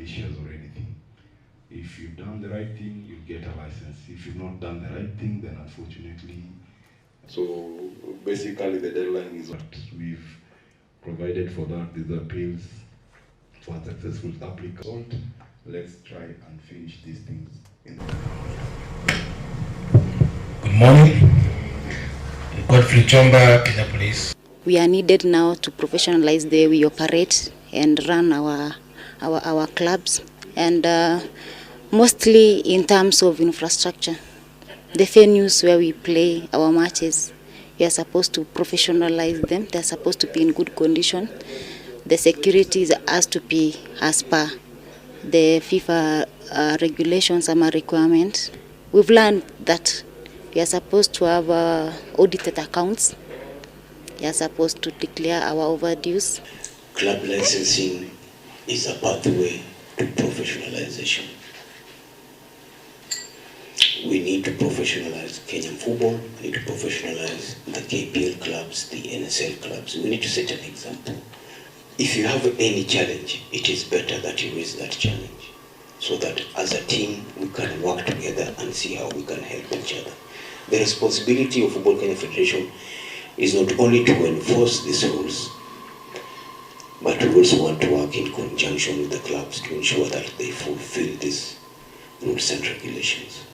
malicious or anything. If you've done the right thing, you'll get a license. If you've not done the right thing, then unfortunately. So basically the deadline is what we've provided for that. These appeals for unsuccessful applicant. Let's try and finish these things. Good morning. Godfrey Chomba, Kenya Police. We are needed now to professionalize the way we operate and run our clubs, and mostly in terms of infrastructure. The venues where we play our matches, we are supposed to professionalize them. They are supposed to be in good condition. The security has to be as per the FIFA regulations and requirements. We've learned that we are supposed to have audited accounts. We are supposed to declare our overdues. Club licensing is a pathway to professionalization. We need to professionalize Kenyan football, we need to professionalize the KPL clubs, the NSL clubs. We need to set an example. If you have any challenge, it is better that you raise that challenge, so that as a team we can work together and see how we can help each other. The responsibility of Football Kenya Federation is not only to enforce these rules, but we also want to work in conjunction with the clubs to ensure that they fulfill these rules and regulations.